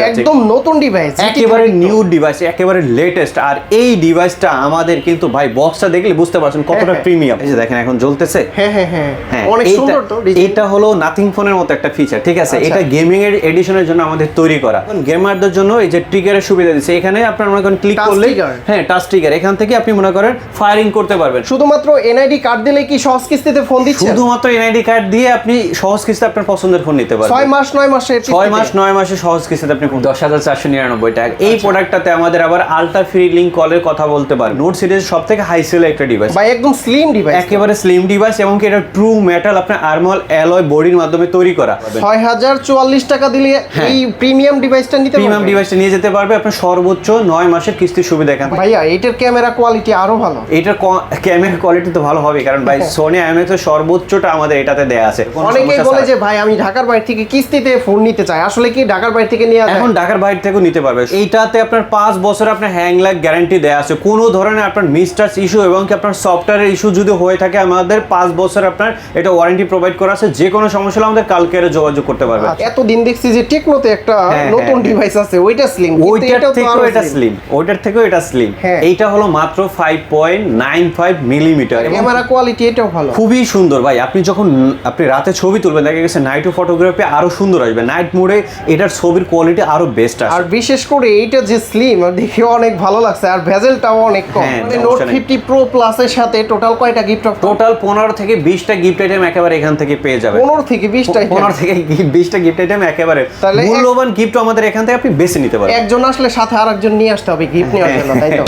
একদম নতুন ডিভাইস, একেবারে নিউ ডিভাইস, একেবারে লেটেস্ট। আর এই ডিভাইসটা আমাদের কিন্তু ভাই বক্সটা দেখলে বুঝতে পারছেন কতটা প্রিমিয়াম। এই যে দেখেন এখন জ্বলতেছে, হ্যাঁ অনেক সুন্দর। তো এটা হলো নাথিং ফোনের মতো একটা ফিচার, ঠিক আছে? এটা গেমিং এর এডিশনের জন্য আমাদের তৈরি করা। গেমারদের জন্য এই যে ট্রিগারের সুবিধা দিচ্ছে। এখানে আপনারা মনে করেন ক্লিক করলে, হ্যাঁ টাচ ট্রিগার, এখান থেকে আপনি মনে করেন ফায়ারিং করতে পারবেন। শুধুমাত্র এনআইডি কার্ড দিলে কি সহজ কিস্তিতে ফোন দিচ্ছে? শুধুমাত্র এনআইডি কার্ড দিয়ে আপনি সহজ কিস্তিতে আপনার পছন্দের ফোন নিতে পারবেন। 6 মাস 9 মাসে 6 মাস 9 মাসে সহজ কিস্তিতে আপনি 10,499 টাকা। এই প্রোডাক্টটাতে আমাদের আবার আলট্রা ফ্রি লিংক কলের কথা বলতে পারেন। নোট সিরিজের সবথেকে হাই সেল একটা ডিভাইস ভাই, একদম স্লিম ডিভাইস, একেবারে স্লিম ডিভাইস, এবং কি এটা ট্রু মেটাল আপনার আর্মল অ্যালয় বডির মাধ্যমে তৈরি করা। 6044 টাকা দিলে এই প্রিমিয়াম ডিভাইসটা নিতে পারবেন। প্রিমিয়াম ডিভাইসটা নিয়ে যেতে পারবে আপনার সর্বোচ্চ 9 মাসের কিস্তির সুবিধা। এখান ভাইয়া এটার ক্যামেরা কোয়ালিটি আরো ভালো। এটার ক্যামেরা কোয়ালিটি তো ভালো হবে, কারণ ভাই সোনি IMX এর সর্বোচ্চটা আমাদের এটাতে দেয়া আছে। অনেকেই বলে যে ভাই আমি ঢাকার বাইরে থেকে কিস্তিতে ফোন নিতে চাই, আসলে কি ঢাকার বাইরে থেকে নিয়ে এখন ঢাকার বাইরে থেকেও নিতে পারবে। এইটাতে আপনার 5 বছর আপনার হ্যাং ল্যাগ গ্যারান্টি দেয়া আছে। কোনো ধরনের আপনার মিসটাচ ইস্যু এবং কি আপনার সফটওয়্যারের ইস্যু যদি হয়ে থাকে, আমাদের 5 বছর আপনার এটা ওয়ারেন্টি প্রোভাইড করা আছে। যে কোনো সমস্যা হলে আমাদের কালকে যোগাযোগ করতে পারবে। এতদিন দেখছি যে টেকনোতে একটা নতুন ডিভাইস আছে, ওইটা স্লিম, ওইটার থেকেও এটা স্লিম, ওইটার থেকেও এটা স্লিম। এইটা হলো মাত্র 5.95 মিলিমিটার। ক্যামেরা কোয়ালিটি এটাও ভালো, খুবই সুন্দর ভাই। আপনি যখন আপনি রাতে ছবি তুলবেন, দেখা গেছে নাইট ফটোগ্রাফি আরো সুন্দর আসবে। নাইট মোডে এটার ছবির কোয়ালিটি আরো বেস্ট আসবে। আর বিশেষ করে এইটা যে স্লিম, দেখে অনেক ভালো লাগছে। আর ভেজেলটাও অনেক কম। মানে নোট 50 প্রো প্লাস এর সাথে টোটাল কয়টা গিফট অফার? টোটাল 15 থেকে 20টা গিফট আইটেম একেবারে এখান থেকে পেয়ে যাবেন। 15 থেকে 20টা 15 থেকে 20টা গিফট আইটেম একেবারে মূল্যবান গিফট আমাদের এখান থেকে আপনি বেছে নিতে পারবেন। একজন আসলে সাথে আরেকজন নিয়ে আসতে হবে গিফট নেওয়ার জন্য, তাই তো?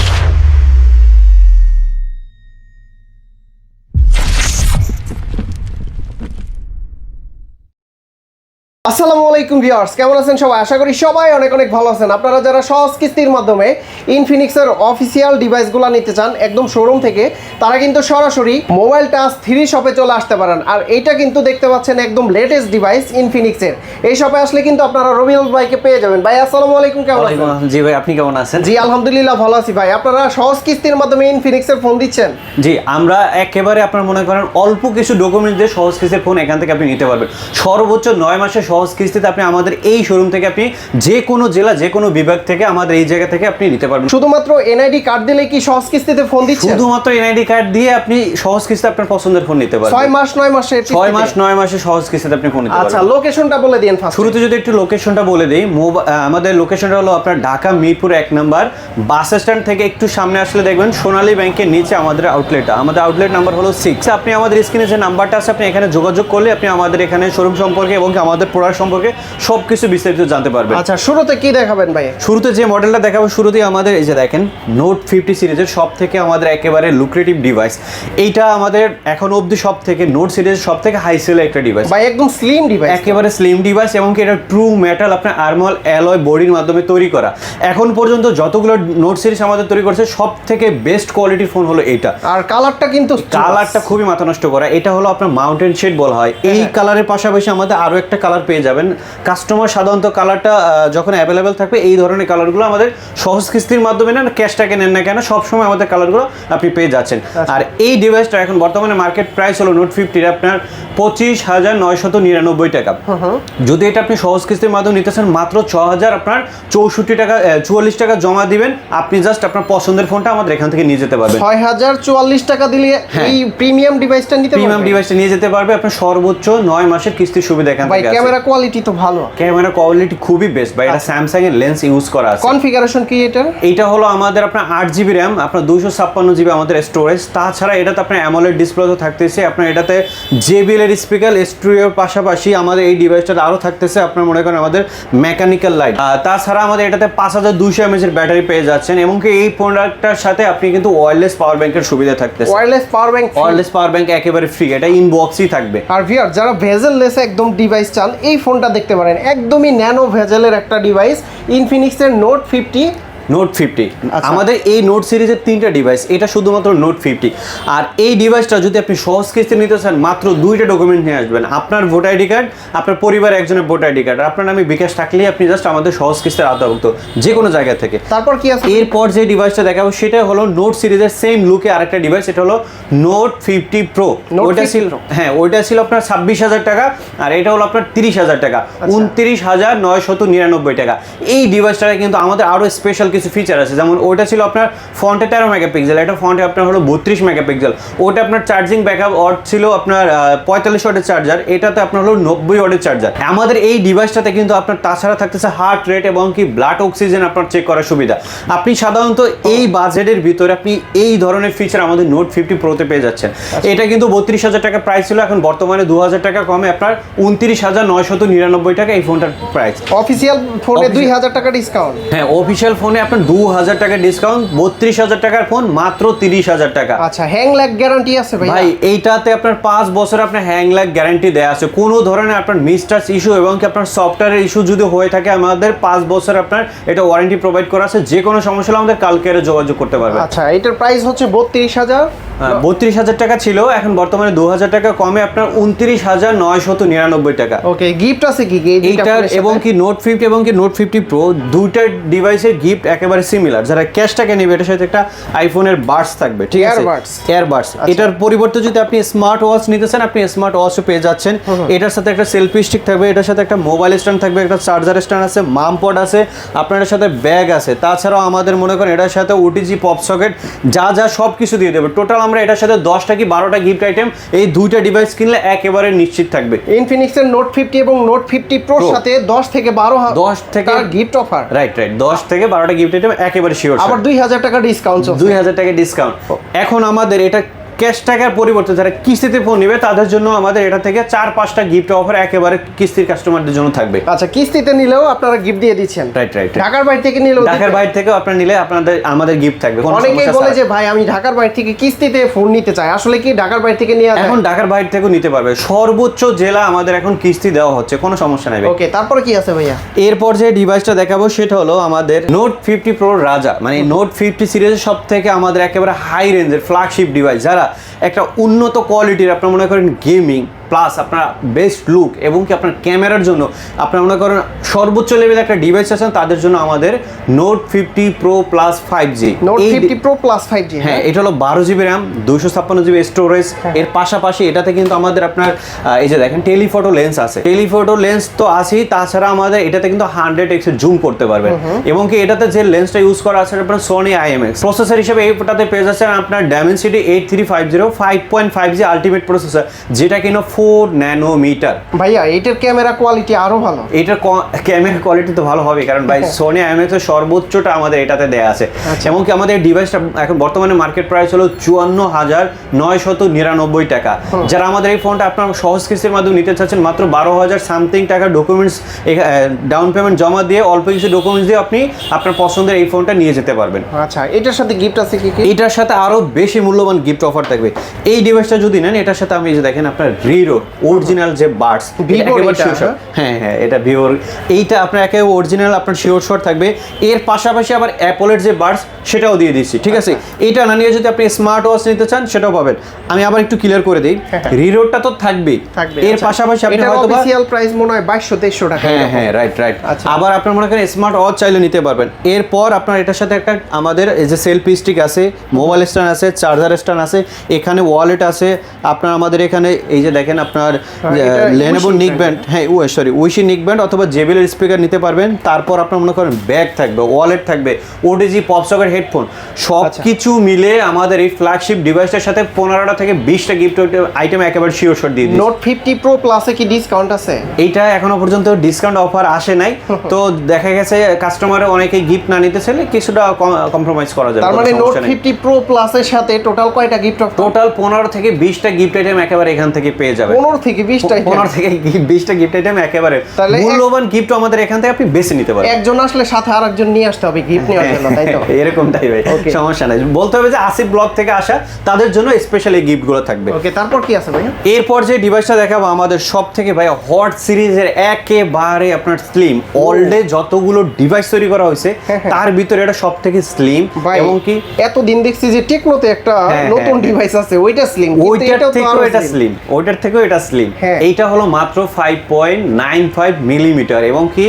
আসসালামু আলাইকুম ভিউয়ার্স, কেমন আছেন সবাই? আশা করি সবাই অনেক অনেক ভালো আছেন। আপনারা যারা সহজ কিস্তির মাধ্যমে ইনফিনিক্সের অফিসিয়াল ডিভাইসগুলো নিতে চান একদম শোরুম থেকে, তারা কিন্তু সরাসরি মোবাইল টাচ 3 শপে চলে আসতে পারেন। আর এইটা কিন্তু দেখতে পাচ্ছেন একদম লেটেস্ট ডিভাইস ইনফিনিক্সের। এই শপে আসলে কিন্তু আপনারা রবিউল ভাইকে পেয়ে যাবেন। ভাই আসসালামু আলাইকুম, কেমন আছেন? জি ভাই, আপনি কেমন আছেন? জি আলহামদুলিল্লাহ ভালো আছি ভাই। আপনারা সহজ কিস্তির মাধ্যমে ইনফিনিক্সের ফোন দিচ্ছেন? জি, আমরা একেবারে আপনার মনে করেন অল্প কিছু ডকুমেন্ট দিয়ে সহজ কিস্তির ফোন এখান থেকে আপনি নিতে পারবেন। সর্বোচ্চ 9 মাসের সহজ কিস্তিতে আপনি আমাদের এই শোরুম থেকে আপনি যে কোনো জেলা, যে কোনো বিভাগ থেকে আমাদের এই জায়গা থেকে আপনি নিতে পারবেন। শুধুমাত্র এনআইডি কার্ড দিলে কি সহজ কিস্তিতে ফোন দিচ্ছেন? শুধুমাত্র এনআইডি কার্ড দিয়ে আপনি সহজ কিস্তিতে আপনার পছন্দের ফোন নিতে পারবেন। 6 মাস 9 মাসে 6 মাস 9 মাসে সহজ কিস্তিতে আপনি ফোন নিতে পারবেন। আচ্ছা, লোকেশনটা বলে দিন ফার্স্ট। শুরুতে যদি একটু লোকেশনটা বলে দেই, আমাদের লোকেশনটা হলো আপনার ঢাকা মিরপুর 1 নম্বর বাস স্ট্যান্ড থেকে একটু সামনে আসলে দেখবেন সোনালী ব্যাংকের নিচে আমাদের আউটলেট। আমাদের আউটলেট নাম্বার হলো 6। আপনি আমাদের স্ক্রিনে যে নাম্বারটা আছে, আপনি এখানে যোগাযোগ করলে আপনি আমাদের এখানে শোরুম সম্পর্কে এবং আমাদের প্রোডাক্ট সম্পর্কে সবকিছু বিস্তারিত জানতে পারবেন। আচ্ছা, শুরুতে কি দেখাবেন ভাই? শুরুতে যে মডেলটা দেখাবো, শুরুতেই আমাদের এই যে দেখেন নোট 50 সিরিজের সব থেকে আমাদের একেবারে লুক্রেটিভ ডিভাইস। এইটা আমাদের এখন অবধি সব থেকে নোট সিরিজের সব থেকে হাই সেল একটা ডিভাইস ভাই, একদম স্লিম ডিভাইস, একেবারে স্লিম ডিভাইস, এবং কি এটা ট্রু মেটাল আপনার আর্মল অ্যালয় বডির মাধ্যমে তৈরি করা। এখন পর্যন্ত যতগুলো নোট সিরিজ আমাদের তৈরি করছে সব থেকে বেস্ট কোয়ালিটির ফোন হলো এইটা। আর কালারটা কিন্তু কালারটা খুবই মাথা নষ্ট করা। এটা হলো আপনার মাউন্টেন শেড বলা হয়। এই কালারের পাশাপাশি আমাদের আরো একটা কালার পেয়ে যাবেন। কাস্টমার সাধারণত কালারটা যখন অ্যাভেলেবেল থাকবে, এই ধরনের কালারগুলো আমাদের সহজ কিস্তির মাধ্যমে নেন, ক্যাশটাকে নেন না কেন, সবসময় আমাদের কালারগুলো আপনি পেয়ে যাচ্ছেন। আর এই ডিভাইসটা এখন বর্তমানে মার্কেট প্রাইস হলো নোট 50 আপনার 25,999 টাকা। যদি এটা আপনি সহজ কিস্তির মাধ্যমে নিতে চান, মাত্র 6,000 আপনার 44 টাকা জমা দিবেন। আপনি জাস্ট আপনার পছন্দের ফোনটা আমাদের এখান থেকে নিয়ে যেতে পারবেন। 6,044 টাকা দিলে এই প্রিমিয়াম ডিভাইসটা নিতে পারবেন। প্রিমিয়াম ডিভাইসটা নিয়ে যেতে পারবে আপনার সর্বোচ্চ 9 মাসের কিস্তির সুবিধা এখান থেকে আছে। ক্যামেরা কোয়ালিটি তো ভালো, ক্যামেরা কোয়ালিটি খুবই বেস্ট ভাই। এটা স্যামসাং এর লেন্স ইউজ করা আছে। কনফিগারেশন কি এটা? এটা হলো আমাদের আপনার 8GB RAM, আপনার 256GB আমাদের স্টোরেজ। তাছাড়া এটাতে আপনার অ্যামোলেড ডিসপ্লে তো থাকতেছে। আপনার এটাতে JBL এর স্পিকার স্টুডিওর পাশাপাশি আমাদের এই ডিভাইসটাতে আরো থাকতেছে আপনার মনে করেন আমাদের মেকানিক্যাল লাইট। তাছাড়া আমাদের এটাতে 5200 mAh এর ব্যাটারি পেয়ে যাচ্ছেন, এবং কি এই প্রোডাক্টটার সাথে আপনি কিন্তু ওয়্যারলেস পাওয়ার ব্যাংকের সুবিধা থাকতেছে। ওয়্যারলেস পাওয়ার ব্যাংক একেবারে ফ্রি, এটা ইনবক্সই থাকবে। আর ভিউয়ার যারা ভেজেললেস একদম ডিভাইস চান, এই ফোনটা দেখতে পারেন। একদমই ন্যানো ভেজেলের একটা ডিভাইস, ইনফিনিক্সের নোট 50 নোট 50। আচ্ছা। আমাদের এই নোট সিরিজের 3টা ডিভাইস, এটা শুধুমাত্র নোট 50। আর এই ডিভাইসটা যদি আপনি সহজ কিস্তি নিতে চান, মাত্র 2টা ডকুমেন্ট নিয়ে আসবেন, আপনার ভোটার আইডি কার্ড, আপনার পরিবারের একজনের ভোটার আইডি কার্ড, আপনার নামে বিকাশ থাকলেই আপনি জাস্ট আমাদের সহজ কিস্তির আওতাভুক্ত যে কোনো জায়গা থেকে। তারপর কি আছে? এরপর যে ডিভাইসটা দেখাবো সেটা হলো নোট সিরিজের সেম লুকে আরেকটা ডিভাইস, এটা হলো নোট 50 প্রো। Note ওইটা 50 ছিল, হ্যাঁ ওইটা ছিল আপনার 26,000 টাকা, আর এটা হলো আপনার 30,000 টাকা, 29,999 টাকা। এই ডিভাইসটাতে কিন্তু আমাদের আরো স্পেশাল কিছু ফিচার আছে, যেমন ওইটা ছিল আপনার ফ্রন্টে 13 মেগাপিক্সেল, এটা ফ্রন্টে আপনার হলো 32 মেগাপিক্সেল। ওটা আপনার চার্জিং ব্যাকআপ ওয়াট ছিল আপনার 45 ওয়াটের চার্জার, এটাতে আপনার হলো 90 ওয়াটের চার্জার। আমাদের এই ডিভাইসটাতে কিন্তু আপনার তাছাড়া থাকতেছে হার্ট রেট এবং কি ব্লাড অক্সিজেন আপনার চেক করার সুবিধা। আপনি সাধারণত এই বাজেটের ভিতরে আপনি এই ধরনের ফিচার আমাদের নোট 50 প্রোতে পেয়ে যাচ্ছেন। এটা কিন্তু 32,000 টাকা প্রাইস ছিল, এখন বর্তমানে 2,000 টাকা কমে আপনার 29,999 টাকা এই ফোনটার প্রাইস। অফিসিয়াল ফোনে 2,000 টাকা ডিসকাউন্ট। হ্যাঁ, অফিসিয়াল ফোনে আপনার 2,000 টাকা ডিসকাউন্ট, 32,000 টাকার ফোন মাত্র 30,000 টাকা। আচ্ছা, হ্যাং ল্যাগ গ্যারান্টি আছে ভাই? ভাই এইটাতে আপনার 5 বছর আপনার হ্যাং ল্যাগ গ্যারান্টি দেওয়া আছে। কোনো ধরনের আপনার মিসটাচ ইস্যু এবং কি আপনার সফটওয়্যারের ইস্যু যদি হয়ে থাকে, আমাদের 5 বছর আপনার এটা ওয়ারেন্টি প্রোভাইড করা আছে। যে কোনো সমস্যা হলে আমাদের কালকে যোগাযোগ করতে পারবে। আচ্ছা, এটার প্রাইস হচ্ছে 32,000। 32,000 টাকা ছিল, এখন বর্তমানে 2,000 টাকা কমে আপনার 29,999 টাকা। ওকে, গিফট আছে কি? এইটার এবং কি নোট 50 এবং কি নোট 50 প্রো দুইটা ডিভাইসের গিফট একেবারে সিমিলার। যারা ক্যাশ টাকা নেবে এটার সাথে একটা আইফোনের বাডস থাকবে, ঠিক আছে? এয়ারবাডস। এটার পরিবর্তে যদি আপনি স্মার্ট ওয়াচ নিতে চান, আপনি স্মার্ট ওয়াচও পেয়ে যাচ্ছেন। এটার সাথে একটা সেলফি স্টিক থাকবে, এটার সাথে একটা মোবাইল স্ট্যান্ড থাকবে, একটা চার্জার স্ট্যান্ড আছে, মাম পড আছে, আপনার এটার সাথে ব্যাগ আছে। তাছাড়াও আমাদের মনে করেন এটার সাথে ওটিজি পপ সকেট যা যা সব কিছু দিয়ে দেবে। টোটাল আমরা এটার সাথে 10টা কি 12টা গিফট আইটেম এই দুইটা ডিভাইস কিনলে একেবারে নিশ্চিত থাকবে। ইনফিনিক্সের নোট 50 এবং নোট 50 প্রোর সাথে 10 থেকে 12 গিফট অফার। রাইট, 10 থেকে 12টা গিফট আইটেম একেবারে শিওর। আবার 2,000 টাকা ডিসকাউন্ট চলছে। 2,000 টাকা ডিসকাউন্ট। এখন আমাদের এটা ক্যাশ টাকার পরিবর্তে যারা কিস্তিতে ফোন নেবে তাদের জন্য আমাদের এটা থেকে 4-5টা গিফট অফার একেবারে কিস্তির কাস্টমারদের জন্য থাকবে। আচ্ছা, কিস্তিতে নিলেও আপনারা গিফট দিয়ে দিচ্ছেন? রাইট। ঢাকার বাইরে থেকে নিলেও? ঢাকার বাইরে থেকে আপনারা নিলে আমাদের গিফট থাকবে। অনেকেই বলে যে ভাই আমি ঢাকার বাইরে থেকে কিস্তিতে ফোন নিতে চাই, আসলে কি ঢাকার বাইরে থেকে নিয়ে এখন ঢাকার বাইরে থেকেও নিতে পারবে। সর্বোচ্চ জেলা আমাদের এখন কিস্তি দেওয়া হচ্ছে, কোনো সমস্যা নাই। ওকে, তারপরে কি আছে ভাইয়া? এরপর যে ডিভাইসটা দেখাবো সেটা হলো আমাদের নোট 50 প্রো রাজা, মানে নোট 50 সিরিজের সব থেকে আমাদের একেবারে হাই রেঞ্জের ফ্ল্যাগশিপ ডিভাইস। যারা একটা উন্নত কোয়ালিটির আপনার মনে করেন গেমিং প্লাস আপনার বেস্ট লুক এবং কি আপনার ক্যামেরার জন্য আপনার মনে করেন সর্বোচ্চ লেভেলের একটা ডিভাইস আছেন, তাদের জন্য আমাদের note 50 pro plus 5G। Note 50 pro plus 5G, হ্যাঁ, এটা হলো 12 জিবি র্যাম, 256 জিবি স্টোরেজ। এর পাশাপাশি এটাতে কিন্তু আমাদের আপনার এই যে দেখেন টেলিফটো লেন্স আছে। টেলিফটো লেন্স তো আছেই, তাছাড়া আমাদের এটাতে কিন্তু 100x জুম করতে পারবেন এবং কি এটাতে যে লেন্সটা ইউজ করা আছে আপনার সোনি IMX। প্রসেসর হিসেবে এইটাতে পেয়ে যাচ্ছেন আপনার Dimensity 8350 5.5G আলটিমেট প্রসেসর, যেটা কিনা 4 ন্যানোমিটার। ভাইয়া এটার ক্যামেরা কোয়ালিটি আরো ভালো? এটার ক্যামেরা কোয়ালিটি তো ভালো হবে, কারণ ভাই সোনি IMX এর সর্বোচ্চটা আমাদের এটাতে দেয়া আছে। এবং কি আমাদের ডিভাইসটা এখন বর্তমানে মার্কেট প্রাইস হলো 54,999 টাকা। যারা আমাদের এই ফোনটা আপনার সহজ কিস্তির মাধ্যমে নিতে চাচ্ছেন, মাত্র 12,000 সামথিং টাকা ডকুমেন্টস ডাউন পেমেন্ট জমা দিয়ে অল্প কিছু ডকুমেন্টস দিয়ে আপনি আপনার পছন্দের এই ফোনটা নিয়ে যেতে পারবেন। আচ্ছা, এটার সাথে গিফট আছে কি? এটার সাথে আরো বেশি মূল্যবান গিফট অফার থাকবে। এই ডিভাইসটা যদি নেন, এটার সাথে আমি যে দেখেন আপনার রিরো অরিজিনাল যে বাডস, হ্যাঁ এটা ভিভোর, এইটা আপনার একেবারে অরিজিনাল আপনার শিওর শট থাকবে। এর পাশাপাশি আবার অ্যাপলের যে বাডস সেটাও দিয়ে দিচ্ছি, ঠিক আছে? এটা না নিয়ে যদি আপনি স্মার্ট ওয়াচ নিতে চান সেটাও পাবেন। আমি আবার একটু ক্লিয়ার করে দিই, রিরোটা তো থাকবেই, এর পাশাপাশি আপনি হয়তো অফিশিয়াল প্রাইস মনে হয় 2200-2300 টাকা। হ্যাঁ রাইট। আবার আপনার মনে করেন স্মার্ট ওয়াচ চাইলে নিতে পারবেন। এরপর আপনার এটার সাথে একটা আমাদের এই যে সেলফি স্টিক আছে, মোবাইল স্ট্যান্ড আছে, চার্জার স্ট্যান্ড আছে, এখানে ওয়ালেট আছে আপনার। আমাদের এখানে এই যে দেখেন আপনার Lenovo নিকব্যান্ড, উইশি নিকব্যান্ড অথবা JBL এর স্পিকার নিতে পারবেন। তারপর আপনার মনে করেন ব্যাগ থাকবে, ওয়ালেট থাকবে, ওটিজি পপ সকেট হেডফোন, সব কিছু মিলে আমাদের এই ফ্ল্যাগশিপ ডিভাইসটার সাথে 15টা থেকে 20টা গিফট আইটেম একেবারে শিওর শট দিয়ে দিই। নোট 50 প্রো প্লাসে কি ডিসকাউন্ট আছে? এইটা এখনো পর্যন্ত ডিসকাউন্ট অফার আসে নাই, তো দেখা গেছে কাস্টমারে অনেকেই গিফট না নিতে চাইলে কিছুটা কম্প্রোমাইজ করা যাবে। তার মানে নোট 50 প্রো প্লাসের সাথে টোটাল কয়টা গিফট অফার? টোটাল 15 থেকে 20টা গিফট আইটেম একেবারে এখান থেকে পেয়ে যাবে। যাবে। 15 থেকে 20টা 15 থেকে 20টা গিফট আইটেম একেবারে তাহলে মূল্যবান গিফট আমাদের এখান থেকে আপনি বেছে নিতে পারবেন। একজন আসলে সাথে আরেকজন নিয়ে আসতে হবে গিফট নেওয়ার জন্য, তাই তো? এরকমটাই ভাই, Okay. সমস্যা নাই। বলতে হবে যে আসিফ ব্লগ থেকে আসা তাদের জন্য স্পেশাল এই গিফটগুলো থাকবে। ওকে, তারপর কি আছে ভাইয়া? এরপর যে ডিভাইসটা দেখাবো আমাদের সব থেকে ভাই হট সিরিজের একেবারে আপনার স্লিম, অলডে যতগুলো ডিভাইস তৈরি করা হয়েছে তার ভিতরে এটা সব থেকে স্লিম। ভাই এবং কি এতদিন দেখছি যে টেকনোতে একটা নতুন ডিভাইস আছে, ওইটা স্লিম, ওইটার থেকেও এটা স্লিম, ওইটার থেকেও এটা স্লিম। হ্যাঁ। এইটা হলো মাত্র 5.95 মিলিমিটার এবং কি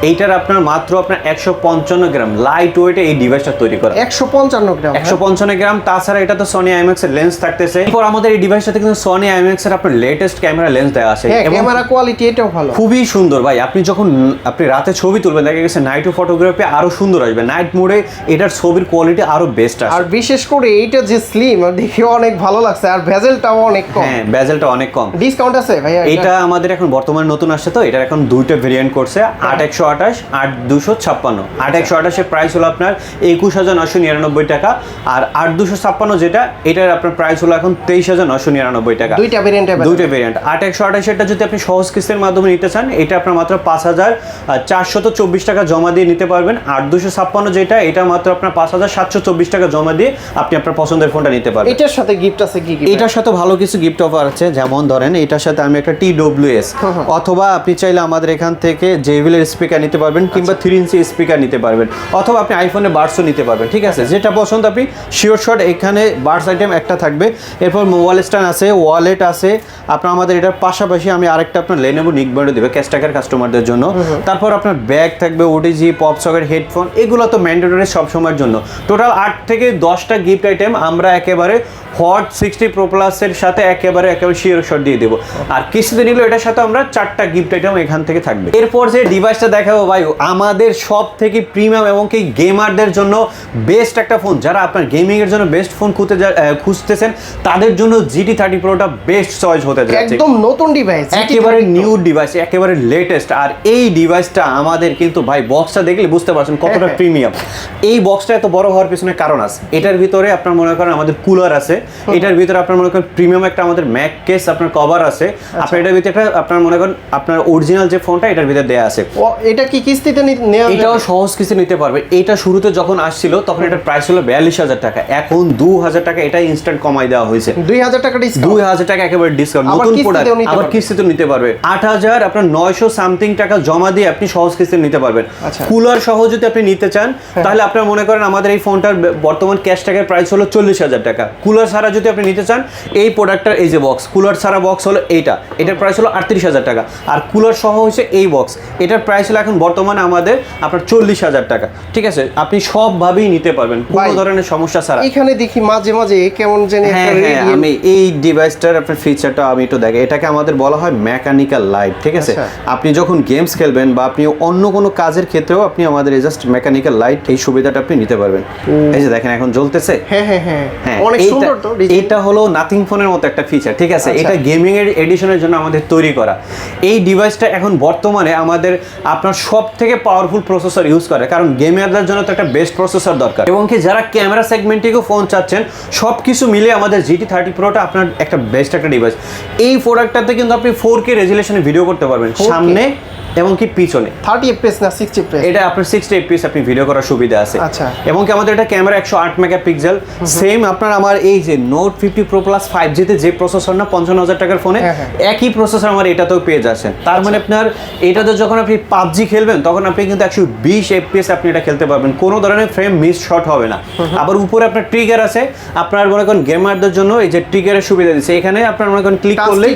এইটার আপনার মাত্র আপনার 155 গ্রাম লাইট ওয়েটে এই ডিভাইসটা তৈরি করা। 155 গ্রাম, 155 গ্রাম। তাছাড়া এটা তো সনি আইম্যাক্স এর লেন্স থাকতেছে। এরপর আমাদের এই ডিভাইসটাতে কিন্তু সনি আইম্যাক্স এর আপনার লেটেস্ট ক্যামেরা লেন্স দেওয়া আছে হ্যাঁ, এবং ক্যামেরা কোয়ালিটি এটাও ভালো, খুবই সুন্দর ভাই। আপনি যখন আপনি রাতে ছবি তুলবেন দেখা গেছে নাইট ফটোগ্রাফি আরো সুন্দর আসবে, নাইট মোডে এটার ছবির কোয়ালিটি আরো বেস্ট আসে। আর বিশেষ করে এইটা যে স্লিম দেখে অনেক ভালো লাগছে, আর ভেজেলটাও অনেক কম। হ্যাঁ, বেজেলটা অনেক কম। ডিসকাউন্ট আছে ভাইয়া? এটা আমাদের এখন বর্তমানে নতুন আসছে, তো এটার এখন দুইটা ভেরিয়েন্ট করছে, 8128 8256। 8128 এর প্রাইস হলো আপনার 21999 টাকা, আর 8256 যেটা এটার আপনার প্রাইস হলো এখন 23999 টাকা। দুইটা ভেরিয়েন্ট, দুইটা ভেরিয়েন্ট। 8128 এরটা যদি আপনি সহজ কিস্তির মাধ্যমে নিতে চান এটা আপনার মাত্র 5424 টাকা জমা দিয়ে নিতে পারবেন। 8256 যেটা এটা মাত্র আপনার 5724 টাকা জমা দিয়ে আপনি আপনার পছন্দের ফোনটা নিতে পারবেন। এটার সাথে গিফট আছে কি কি? এটার সাথে ভালো কিছু গিফট অফার আছে, যেমন ধরেন এটার সাথে আমি একটা TWS অথবা আপনি চাইলে আমাদের এখান থেকে JBL এর স্পিকার নিতে পারবেন, কিংবা 3 ইঞ্চি স্পিকার নিতে পারবেন, অথবা আপনি আইফোনের বাডসও নিতে পারবেন। ঠিক আছে, যেটা পছন্দ আপনি শিওর শট এখানে বাডস আইটেম একটা থাকবে। এরপর মোবাইল স্ট্যান্ড আছে, ওয়ালেট আছে আপনার। আমাদের এটার পাশাপাশি আমি আরেকটা আপনার Lenovo নিকব্যান্ড দেবে ক্যাশটাকার কাস্টমারদের জন্য। তারপর আপনার ব্যাগ থাকবে, OTG, পপ সকেট, হেডফোন, এগুলো তো ম্যান্ডেটরি সব সময়ের জন্য। টোটাল 8 থেকে 10টা গিফট আইটেম আমরা একেবারে হট 60 Pro Plus এর সাথে একেবারে শিওর শট দিয়ে দেবো। আর কিস্তিতে নিলে এটার সাথে আমরা 4টা গিফট আইটেম এখান থেকে থাকবে। এরপর যে ডিভাইসটা দেখাবো ভাই আমাদের সব থেকে প্রিমিয়াম এবং কি গেমারদের জন্য বেস্ট একটা ফোন, যারা আপনার গেমিং এর জন্য বেস্ট ফোন খুঁজতেছেন তাদের জন্য GT30 Proটা বেস্ট চয়েস হতে যাচ্ছে। একদম নতুন ডিভাইস, একেবারে নিউ ডিভাইস, একেবারে লেটেস্ট। আর এই ডিভাইসটা আমাদের কিন্তু ভাই বক্সটা দেখলে বুঝতে পারছেন কতটা প্রিমিয়াম। এই বক্সটা এত বড় হওয়ার পিছনে কারণ আছে। এটার ভিতরে আপনার মনে করেন আমাদের কুলার আছে, এটার ভিতরে আপনার মনে করেন প্রিমিয়াম একটা আমাদের ম্যাক কেস আপনার কভার আছে, আপনার এটার ভিতরে একটা আপনার মনে করেন আপনার অরিজিনাল যে ফোনটা এটার ভিতরে দেয়া আছে। এটা কি কিস্তিতে নেওয়া? এটাও সহজ কিস্তি নিতে পারবে। এটা শুরুতে যখন আসছিল তখন এটার প্রাইস ছিল 42000 টাকা, এখন 2000 টাকা এটা ইনস্ট্যান্ট কমাই দেওয়া হয়েছে। 2000 টাকা ডিসকাউন্ট, 2000 টাকা একেবারে ডিসকাউন্ট। নতুন প্রোডাক্ট আবার কিস্তিতে নিতে পারবে। 8000 আপনার 900 সামথিং টাকা জমা দিয়ে আপনি সহজ কিস্তি নিতে পারবেন। কুলার সহ যদি আপনি নিতে চান তাহলে আপনার মনে করেন আমাদের এই ফোনটার বর্তমান ক্যাশ টাকার প্রাইস হলো 40000 টাকা। কুলার ছাড়া যদি আপনি নিতে চান এই প্রোডাক্টটার এই যে বক্স, কুলার ছাড়া বক্স হলো এইটা, এটার প্রাইস হলো 38000 টাকা। আর কুলার সহ হচ্ছে এই বক্স, এটার প্রাইস হলো এখন বর্তমানে আমাদের আপনার 40000 টাকা। ঠিক আছে, আপনি সবভাবেই নিতে পারবেন কোনো ধরনের সমস্যা ছাড়া। এখানে দেখি মাঝে মাঝে কেমন জানি আমি এই ডিভাইসটার আপনার ফিচারটা আমি একটু দেখে, এটাকে আমাদের বলা হয় মেকানিক্যাল লাইট। ঠিক আছে, আপনি যখন গেমস খেলবেন বা আপনি অন্য কোনো কাজের ক্ষেত্রেও আপনি আমাদের এই জাস্ট মেকানিক্যাল লাইট এই সুবিধাটা আপনি নিতে পারবেন। এই যে দেখেন এখন জ্বলতেছে। অনেক সুন্দর তো। এটা হলো নাথিং ফোনের মতো একটা ফিচার। ঠিক আছে, এটা গেমিং এর এডিশনের জন্য আমাদের তৈরি করা। এই ডিভাইসটা এখন বর্তমানে আমাদের আপনার সব থেকে পাওয়ারফুল প্রসেসর ইউজ করে, কারণ গেমারদের জন্য তো একটা বেস্ট প্রসেসর দরকার। এবং কি যারা ক্যামেরা সেগমেন্টেও ফোন চাচ্ছেন সব কিছু মিলে আমাদের GT30 Proটা আপনার একটা বেস্ট একটা ডিভাইস। এই প্রোডাক্টটাতে কিন্তু আপনি 4K রেজুলেশনে ভিডিও করতে পারবেন সামনে এবং কি পিছনে। 30 fps না 60 fps? এটা আপনার 60 fps আপনি ভিডিও করার সুবিধা আছে। আচ্ছা, এবং কি আমাদের এটা ক্যামেরা 108 মেগাপিক্সেল। সেম আপনার আমার এই যে Note 50 Pro Plus 5G তে যে প্রসেসর না 55000 টাকার ফোনে একই প্রসেসর আমার এটাতেও পেয়ে যাচ্ছেন। তার মানে আপনার এটাতে যখন আপনি PUBG খেলবেন তখন আপনি কিন্তু 120 fps আপনি এটা খেলতে পারবেন, কোনো ধরনের ফ্রেম মিস শট হবে না। আবার উপরে আপনার ট্রিগার আছে, আপনার মনে করেন গেমারদের জন্য এই যে ট্রিগারের সুবিধা দিচ্ছে। এখানে আপনার মনে করেন ক্লিক করলে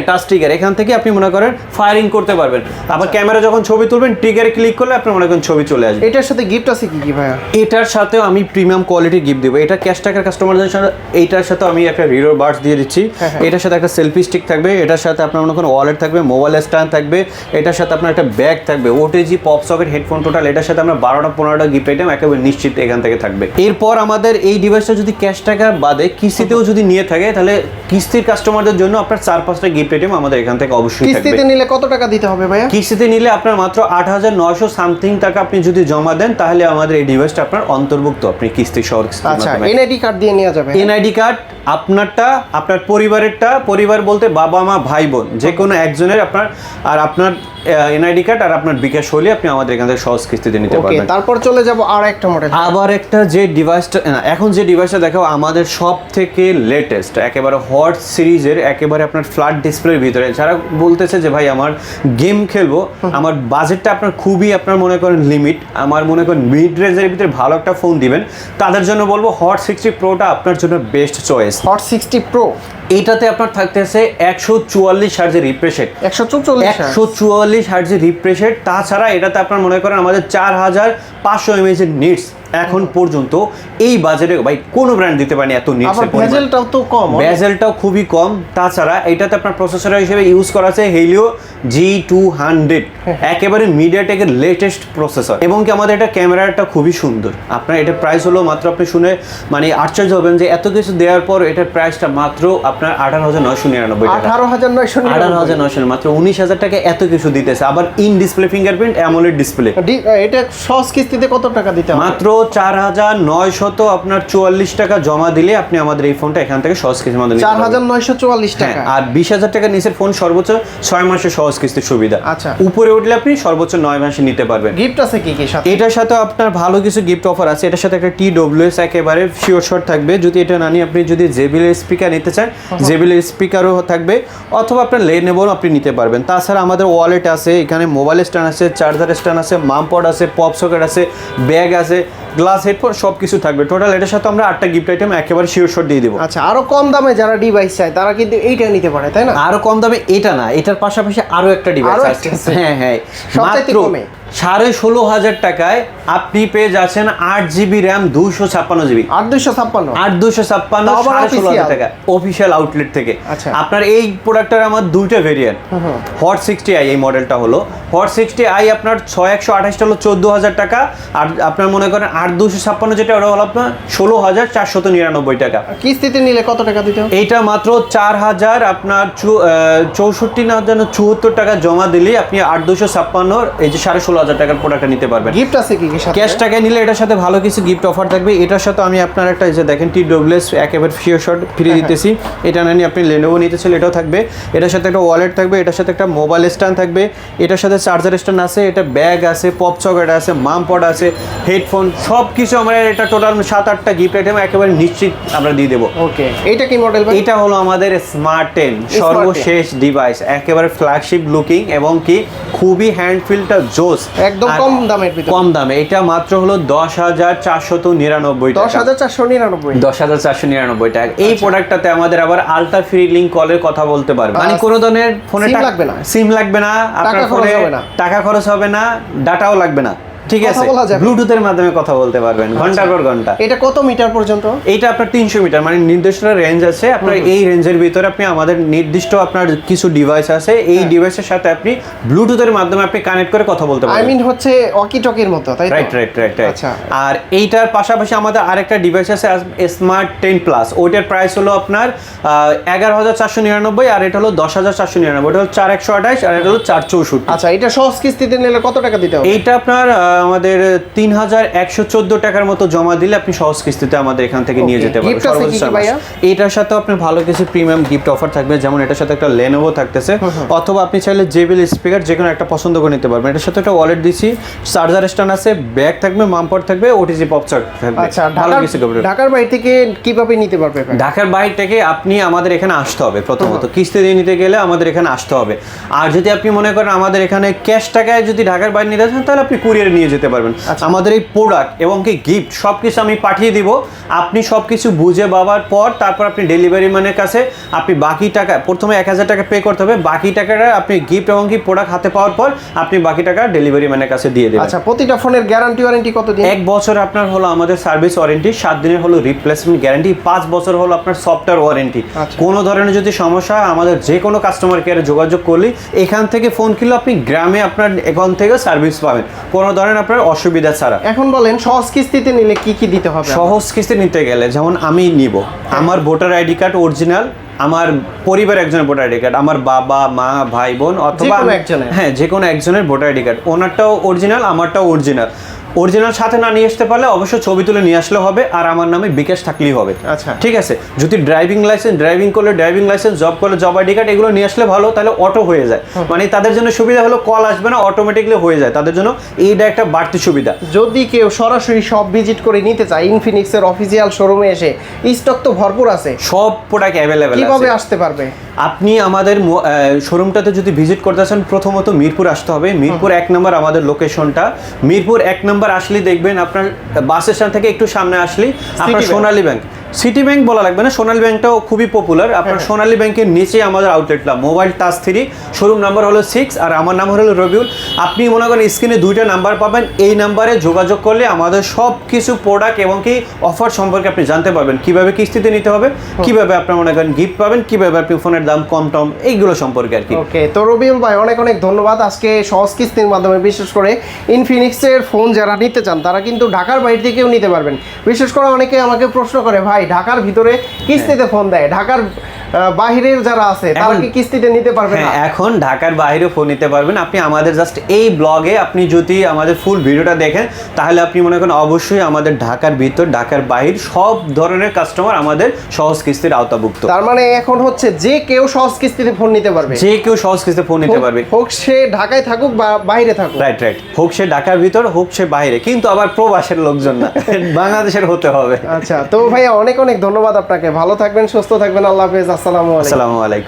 টাচ ট্রিগার, এখান থেকে আপনি মনে করেন ফায়ারিং করতে পারবেন। আবার ক্যামেরা যখন ছবি তুলবেন ট্রিগারে ক্লিক করলে আপনার মনে করেন ছবি চলে আসবে। এটার সাথে গিফট আছে কি কি ভাইয়া? এটার সাথেও আমি প্রিমিয়াম কোয়ালিটির গিফট দেবো। এটা ক্যাশ টাকার কাস্টমারদের সাথে এইটার সাথে আমি একটা রিডার বাডস দিয়ে দিচ্ছি। এটার সাথে একটা সেলফি স্টিক থাকবে, এটার সাথে আপনার মনে করেন ওয়ালেট থাকবে, মোবাইল স্ট্যান্ড থাকবে, এটার সাথে আপনার একটা ব্যাগ থাকবে, OTG, pop socket, headphone, total এটার সাথে আমরা 12টা-15টা গিফট আইটেম একেবারে নিশ্চিত এখান থেকে থাকবে। এরপর আমাদের এই ডিভাইসটা যদি ক্যাশ টাকা বাদে কিস্তিতেও যদি নিয়ে থাকে তাহলে কিস্তির কাস্টমারদের জন্য আপনার 4-5টা গিফট আইটেম আমাদের এখান থেকে অবশ্যই থাকবে। কিস্তিতে নিলে কত টাকা দিতে হবে ভাইয়া? কিস্তিতে নিলে আপনার মাত্র 8,900 সামথিং টাকা আপনি যদি জমা দেন তাহলে আমাদের এই ডিভাইসটা আপনার অন্তর্ভুক্ত, আপনি কিস্তি সহ আচ্ছা এনআইডি কার্ড দিয়ে নেওয়া যাবে? এনআইডি কার্ড আপনারটা, আপনার পরিবারেরটা, পরিবার বলতে বাবা মা ভাই বোন যে কোনো একজনের আপনার, আর আপনার এনআইডি কার্ড আর আপনার বিকাশ হলে আপনি আমাদের এখান থেকে সহজ কিস্তিতে নিতে পারবেন। তারপর চলে যাব আর একটা মডেল। আবার একটা যে ডিভাইসটা এখন যে ডিভাইসটা দেখাও আমাদের সব থেকে লেটেস্ট একেবারে হট সিরিজের, একেবারে আপনার ফ্ল্যাট ডিসপ্লের ভিতরে, যারা বলতেছে যে ভাই আমার গেম খেলবো, আমার বাজেটটা আপনার খুবই আপনার মনে করেন লিমিট, আমার মনে করেন মিড রেঞ্জের ভিতরে ভালো একটা ফোন দিবেন, তাদের জন্য বলবো হট 60 প্রোটা আপনার জন্য বেস্ট চয়েস। হট 60 প্রো এইটাতে আপনার থাকতেছে 144 হার্জের রিফ্রেশ রেট, 144 হার্জের রিফ্রেশ রেট। তাছাড়া এটাতে আপনার মনে করেন আমাদের 4500 mAh এর নিটস এখন পর্যন্ত এই বাজারে ভাই কোনো ব্র্যান্ড দিতে পারেনি এত নিটস এর পরিমাণ। বেজেলটাও তো কম, বেজেলটাও খুবই কম। তাছাড়া এটাতে আপনার প্রসেসর হিসেবে ইউজ করা আছে হেলিও G200, একেবারে মিডিয়াটেকের লেটেস্ট প্রসেসর, এবং কি আমাদের এটা ক্যামেরাটা খুবই সুন্দর। আপনার এটা প্রাইস হলো মাত্র, আপনি শুনে মানে আশ্চর্য হবেন যে এত কিছু দেওয়ার পর এটার প্রাইসটা মাত্র আপনার 18,999 টাকা। 18,999 মাত্র 19,000 টাকা এত কিছু দিতেছে, আবার in display fingerprint AMOLED display. এটা সহজ কিস্তিতে কত টাকা দিতে হবে? মাত্র 4,900 আপনার 44 টাকা জমা দিলে আপনি আমাদের এই ফোনটা এখান থেকে সহজ কিস্তির মাধ্যমে 4,944 টাকা। আর 20,000 টাকা নিচের ফোন সর্বোচ্চ 6 মাসের সহজ কিস্তির সুবিধা। আচ্ছা, উপরে উঠলে আপনি সর্বোচ্চ 9 মাসে নিতে পারবেন। গিফট আছে কি কি সাথে? এটার সাথে আপনার ভালো কিছু গিফট অফার আছে। এটার সাথে একটা TWS একেবারে শিওর শট থাকবে, যদি এটা না নিয়ে আপনি যদি JBL এর স্পিকার নিতে চান JBL এর স্পিকারও থাকবে, অথবা আপনার Lenovo আপনি নিতে পারবেন। তাছাড়া আমাদের ওয়ালেট আছে, এখানে মোবাইল স্ট্যান্ড আছে, চার্জার স্ট্যান্ড আছে, মাম পড আছে, পপ সকেট আছে, ব্যাগ আছে, গ্লাস হেডফোন সব কিছু থাকবে। টোটাল এটার সাথে আমরা 8টা গিফট আইটেম একেবারে শিওর শট দিয়ে দিব। আচ্ছা, আরো কম দামে যারা ডিভাইস চায় তারা কিন্তু এইটা নিতে পারে, তাই না? আরো কম দামে এটা না, এটার পাশাপাশি আরো একটা ডিভাইস আছে। হ্যাঁ হ্যাঁ, সবচেয়ে কমে 16,500 টাকায় আপনি পেয়ে যাচ্ছেন 8GB RAM 256GB। 8,256 16,500 টাকা অফিসিয়াল আউটলেট থেকে। আচ্ছা, আপনার এই প্রোডাক্টটার আমার দুইটা ভেরিয়েন্ট। হট 60i এই মডেলটা হলো হট 60i আপনার 6128 হলো 14,000 টাকা, আর আপনার মনে করেন 8,256 যেটা ওটা হলো আপনার 16,499 টাকা। কিস্তিতে নিলে কত টাকা দিতে হবে? এইটা মাত্র 4,000 আপনার 64,074 টাকা জমা দিলে আপনি 8,256 এই যে 16,500 টাকার প্রোডাক্টটা নিতে পারবেন। গিফট আছে কি কি সাথে? ক্যাশ টাকায় নিলে এটার সাথে ভালো কিছু গিফট অফার থাকবে। এটার সাথে আমি আপনার একটা এই যে দেখেন TWS একেবারে শিওর শট ফ্রি দিতেছি। এটা না নিয়ে আপনি Lenovo নিতে চাইলে এটাও থাকবে। এটার সাথে একটা ওয়ালেট থাকবে, এটার সাথে একটা মোবাইল স্ট্যান্ড থাকবে, এটার সাথে চার্জার স্ট্যান্ড আছে, এটা ব্যাগ আছে, পপ সকেট আছে, মাম পড আছে, হেডফোন, সব কিছু আমরা এটা টোটাল 7-8টা গিফট আইটেম একেবারে নিশ্চিত আমরা দিয়ে দেবো। ওকে, এটা কি মডেল ভাই? এটা হলো আমাদের স্মার্ট 10 সর্বশেষ ডিভাইস, একেবারে ফ্ল্যাগশিপ লুকিং এবং কি খুবই হ্যান্ড ফিলটা জোস, একদম কম দামের ভিতরে। কম দামে এটা মাত্র হলো 10,499 টাকা। 10,499 টাকা। এই প্রোডাক্টটাতে আমাদের আবার আলট্রা ফ্রি লিংক কলের কথা বলতে পারবে, মানে কোনো ধরনের ফোনে সিম লাগবে না, আপনার ফোনে টাকা খরচ হবে না, ডাটাও লাগবে না, ঠিক আছে? ব্লুটুথের মাধ্যমে কথা বলতে পারবেন ঘন্টার পর ঘন্টা। এটা কত মিটার পর্যন্ত? এটা আপনার 300 মিটার, মানে নির্দিষ্ট রেঞ্জ আছে আপনার। এই রেঞ্জের ভিতরে আপনি আমাদের নির্দিষ্ট আপনার কিছু ডিভাইস আছে, এই ডিভাইসের সাথে আপনি ব্লুটুথের মাধ্যমে আপনি কানেক্ট করে কথা বলতে পারবেন। আই মিন হচ্ছে ওয়াকি টকির মতো, তাই তো? রাইট। আচ্ছা, আর এইটার পাশাপাশি আমাদের আরেকটা ডিভাইস আছে স্মার্ট 10 প্লাস। ওইটার প্রাইস হলো আপনার 11,499, আর এটা হলো 10,499। ওটা হলো 4,128 আর এটা হলো 4,64। আচ্ছা, এটা সহজ কিস্তিতে নিলে কত টাকা দিতে হবে? এইটা আপনার আমাদের 3,114 টাকার মতো জমা দিলে আপনি সহজ কিস্তিতে আমাদের এখান থেকে নিয়ে যেতে পারবেন। এটার সাথে আপনার ভালো কিছু প্রিমিয়াম গিফট অফার থাকবে, যেমন এটার সাথে একটা Lenovo থাকতেছে, অথবা আপনি চাইলে JBL স্পিকার যে কোনো একটা পছন্দ করে নিতে পারবেন। এটার সাথে একটা ওয়ালেট দিছি, চার্জার স্ট্যান্ড আছে, ব্যাগ থাকবে, মামপট থাকবে, OTG পপ সকেট থাকবে। আচ্ছা, ভালো কিছু গিফট। ঢাকার বাইরে থেকে কিভাবে নিতে পারবে? ঢাকার বাইরে থেকে আপনি আমাদের এখানে আসতে হবে প্রথমত, কিস্তি দিয়ে নিতে গেলে আমাদের এখানে আসতে হবে। আর যদি আপনি মনে করেন আমাদের এখানে ক্যাশ টাকায় যদি ঢাকার বাইরে নিতে চান তাহলে আপনি কুরিয়ারে নিয়ে যেতে পারবেন। আমাদের এই প্রোডাক্ট এবং কি গিফট সবকিছু আমি পাঠিয়ে দিব, আপনি সবকিছু বুঝে পাওয়ার পর তারপর আপনি ডেলিভারি ম্যানের কাছে আপনি বাকি টাকা, প্রথমে 1,000 টাকা পে করতে হবে, বাকি টাকাটা আপনি গিফট এবং কি প্রোডাক্ট হাতে পাওয়ার পর আপনি বাকি টাকা ডেলিভারি ম্যানের কাছে দিয়ে দেবেন। আচ্ছা, প্রতিটা ফোনের গ্যারান্টি ওয়ারেন্টি কতদিন? 1 বছর আপনার হলো আমাদের সার্ভিস ওয়ারেন্টি, 7 দিনের হলো রিপ্লেসমেন্ট গ্যারান্টি, 5 বছর হলো আপনার সফটওয়্যার ওয়ারেন্টি। কোনো ধরনের যদি সমস্যা হয় আমাদের যে কোনো কাস্টমার কেয়ারে যোগাযোগ করলে এখান থেকে ফোন কিনলে আপনি গ্রামে আপনার এখান থেকে সার্ভিস পাবেন। কোনো ধরনের আপনার অসুবিধা ছাড়া। এখন বলেন সহজ কিস্তিতে নিলে কি কি দিতে হবে? সহজ কিস্তি নিতে গেলে যেমন আমি নিব, আমার ভোটার আইডি কার্ড অরিজিনাল, আমার পরিবার একজনের ভোটার আইডি কার্ড, আমার বাবা মা ভাই বোন অথবা যেকোনো একজনের। হ্যাঁ যে কোনো একজনের ভোটার আইডি কার্ড, ওনারটাও অরিজিনাল আমারটাও অরিজিনাল। অরিজিনাল সাথে না নিয়ে আসতে পারলে অবশ্যই ছবি তুলে নিয়ে আসলে হবে, আর আমার নামে বিকাশ থাকলেই হবে। আচ্ছা। ঠিক আছে, যদি ড্রাইভিং লাইসেন্স, ড্রাইভিং করলে ড্রাইভিং লাইসেন্স, জব করলে জব আইডি কার্ড, এগুলো নিয়ে আসলে ভালো, তাহলে অটো হয়ে যায়। মানে তাদের জন্য সুবিধা হলো কল আসবে না, অটোমেটিকলি হয়ে যায়, তাদের জন্য এইটা একটা বাড়তি সুবিধা। যদি কেউ সরাসরি সব ভিজিট করে নিতে চায় ইনফিনিক্সের অফিসিয়াল শোরুমে এসে, স্টক তো ভরপুর আছে, সব প্রোডাক্ট অ্যাভেলেবেল আছে। কিভাবে আসতে পারবে? আপনি আমাদের শোরুমটাতে যদি ভিজিট করতে চান, প্রথমত মিরপুর আসতে হবে। মিরপুর 1 নম্বর আমাদের লোকেশনটা। মিরপুর 1 নম্বর আসলেই দেখবেন আপনার বাস স্ট্যান্ড থেকে একটু সামনে আসলেই আপনার City সোনালী ব্যাংক, সিটি ব্যাংক বলা লাগবে না, সোনালী ব্যাংকটাও খুবই পপুলার। আপনার সোনালী ব্যাংকের নিচে আমাদের আউটলেটটা, মোবাইল টাচ 3, শোরুম নাম্বার হলো 6, আর আমার নাম হলো রবিউল। আপনি মনে করেন স্ক্রিনে 2টা নাম্বার পাবেন, এই নাম্বারে যোগাযোগ করলে আমাদের সব কিছু প্রোডাক্ট এবং কি অফার সম্পর্কে আপনি জানতে পারবেন, কিভাবে কিস্তিতে নিতে হবে, কিভাবে আপনার মনে করেন গিফট পাবেন, কিভাবে আপনি ফোনের দাম কম টম, এইগুলো সম্পর্কে আর কি। ওকে, তো রবিউল ভাই অনেক অনেক ধন্যবাদ। আজকে সহজ কিস্তির মাধ্যমে বিশেষ করে ইনফিনিক্সের ফোন যারা নিতে চান তারা কিন্তু ঢাকার বাইরে থেকেও নিতে পারবেন। বিশেষ করে অনেকে আমাকে প্রশ্ন করে, ভাই ঢাকার ভিতরে কিস্তিতে ফোন দেয়, ঢাকার বাহিরের যারা আছে তারা কি কিস্তিতে নিতে পারবে না? হ্যাঁ, এখন ঢাকার বাইরে ফোন নিতে পারবেন আপনি। আমাদের জাস্ট এই ব্লগে আপনি যদি আমাদের ফুল ভিডিওটা দেখেন, তাহলে আপনি মনে করেন অবশ্যই আমাদের ঢাকার ভিতর, ঢাকার বাইরে সব ধরনের কাস্টমার আমাদের সহজ কিস্তির আওতাভুক্ত। তার মানে এখন হচ্ছে যে কেউ সহজ কিস্তিতে ফোন নিতে পারবে, যে কেউ সহজ কিস্তিতে ফোন নিতে পারবে, হোক সে ঢাকায় থাকুক বা বাইরে থাকুক। রাইট রাইট, হোক সে ঢাকার ভিতর হোক সে বাইরে, কিন্তু আবার প্রবাসের লোকজন না, বাংলাদেশের হতে হবে। আচ্ছা, তো ভাইয়া অনেক অনেক ধন্যবাদ আপনাকে। ভালো থাকবেন, সুস্থ থাকবেন, আল্লাহ হাফেজ, আসসালামু আলাইকুম। আসসালামু আলাইকুম।